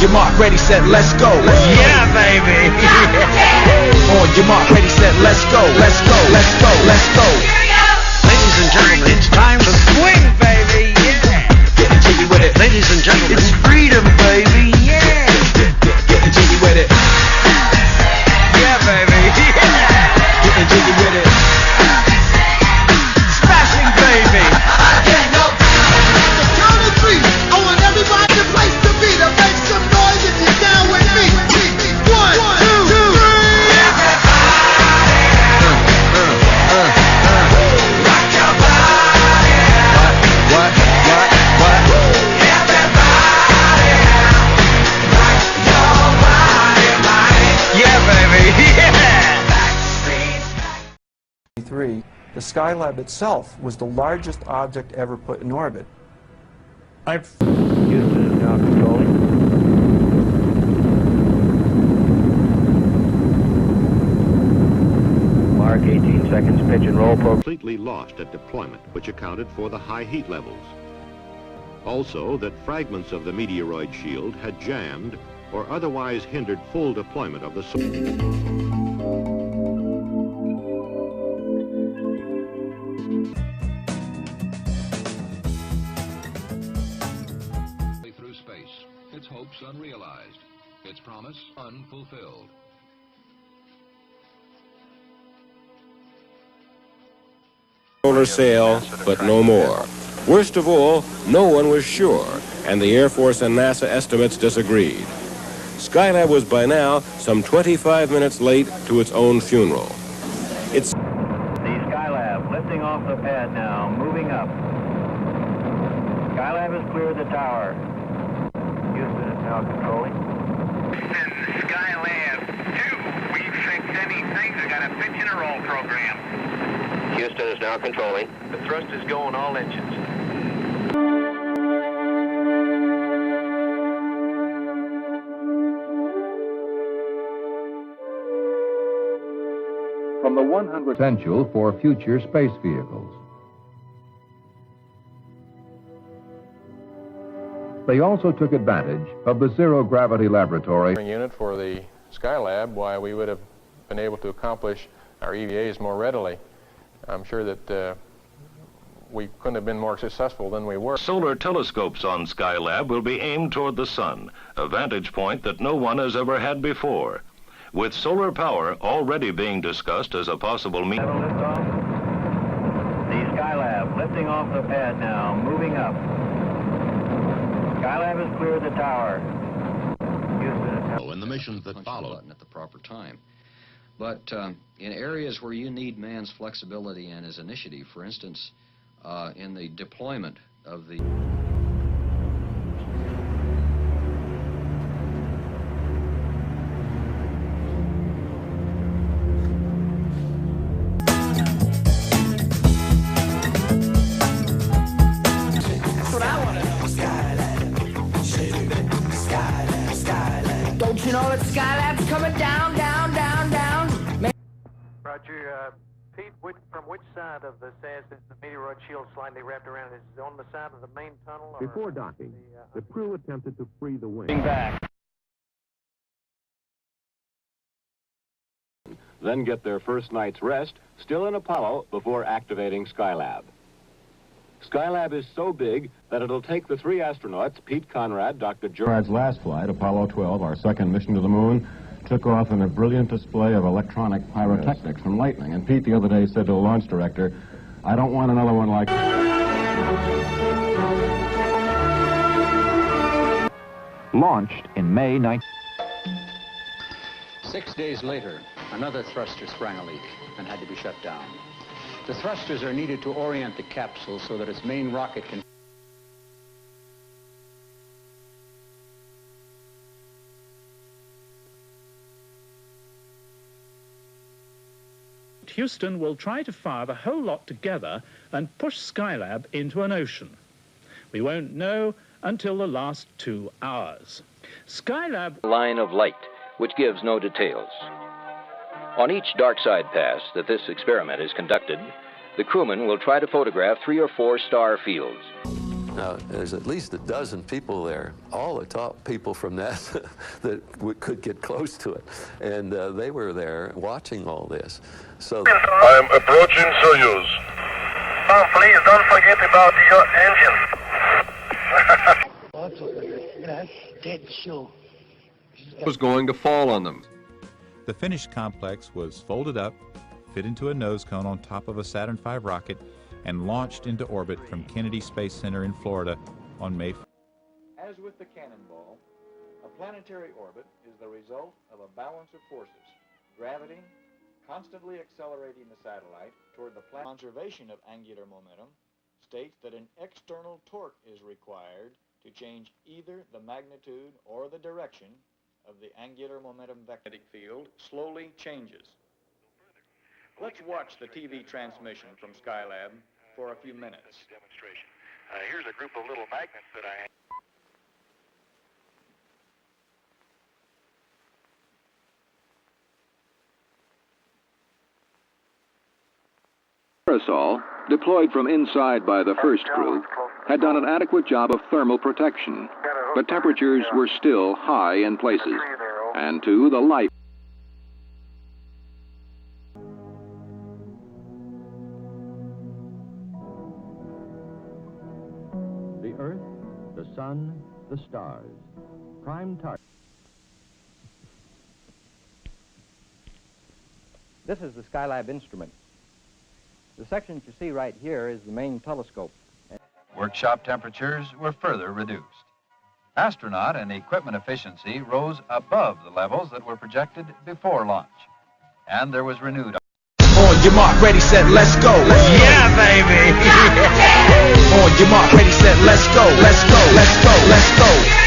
your mark, ready, set, let's go. Yeah, baby. On your mark, ready, set, let's go. Let's go, let's go, let's go. Ladies and gentlemen, it's time to swing, baby. Yeah. Getting jiggy with it. Ladies and gentlemen, it's freedom, baby. Yeah. Getting jiggy with it. Yeah, baby. Yeah. Getting jiggy with it. Smashing, baby. Count of three. I want everybody the place to be. To make some noise if you're down with me. 1, 2, 3. Rock your body. What? Yeah, baby. Yeah. The Skylab itself was the largest object ever put in orbit. Houston is now controlling. Mark 18 seconds, pitch and roll program. Completely lost at deployment, which accounted for the high heat levels. Also, that fragments of the meteoroid shield had jammed or otherwise hindered full deployment of the through space, its hopes unrealized, its promise unfulfilled. Solar sail, but no more. Worst of all, no one was sure, and the Air Force and NASA estimates disagreed. Skylab was by now some 25 minutes late to its own funeral. It's The Skylab lifting off the pad now, moving up. Skylab has cleared the tower. Houston is now controlling. Skylab 2, we fixed anything. I got a pitch and a roll program. Houston is now controlling. The thrust is going all engines. From the 100 potential for future space vehicles. They also took advantage of the zero-gravity laboratory unit for the Skylab, why we would have been able to accomplish our EVAs more readily. I'm sure that we couldn't have been more successful than we were. Solar telescopes on Skylab will be aimed toward the sun, a vantage point that no one has ever had before. With solar power already being discussed as a possible means. The Skylab lifting off the pad now, moving up. Skylab has cleared the tower. Houston. and the missions that follow at the proper time. But in areas where you need man's flexibility and his initiative, for instance, in the deployment of the you know that Skylab's coming down, down, down, down? Roger, Pete, from which side of the SAS is the meteoroid shield slightly wrapped around? Is it on the side of the main tunnel? Or before docking, the crew attempted to free the wing. Back. Then get their first night's rest, still in Apollo, before activating Skylab. Skylab is so big that it'll take the three astronauts, Pete Conrad, Dr. Conrad's last flight, Apollo 12, our second mission to the moon, took off in a brilliant display of electronic pyrotechnics from lightning. And Pete the other day said to the launch director, I don't want another one like... Launched in May 19... 6 days later, another thruster sprang a leak and had to be shut down. The thrusters are needed to orient the capsule so that its main rocket can... Houston will try to fire the whole lot together and push Skylab into an ocean. We won't know until the last 2 hours. Skylab... Line of light, which gives no details. On each dark side pass that this experiment is conducted, the crewman will try to photograph 3 or 4 star fields. Now, there's at least a dozen people there, all the top people from NASA that could get close to it. And they were there watching all this. So I am approaching Soyuz. Oh, please don't forget about your engine. Dead show. Was going to fall on them. The finished complex was folded up, fit into a nose cone on top of a Saturn V rocket, and launched into orbit from Kennedy Space Center in Florida on May 4th. As with the cannonball, a planetary orbit is the result of a balance of forces. Gravity, constantly accelerating the satellite toward the planet. Conservation of angular momentum states that an external torque is required to change either the magnitude or the direction of the angular momentum vector field slowly changes. Let's watch the TV transmission from Skylab for a few minutes. Demonstration. Here's a group of little magnets that I have. Parasol, deployed from inside by the first group, had done an adequate job of thermal protection, but temperatures were still high in places, and too, the light. The Earth, the Sun, the stars, prime target. This is the Skylab instrument. The section that you see right here is the main telescope. Workshop temperatures were further reduced. Astronaut and equipment efficiency rose above the levels that were projected before launch. And there was renewed... On your mark, ready, set, let's go. Yeah, baby. On your mark, ready, set, let's go. Let's go, let's go, let's go.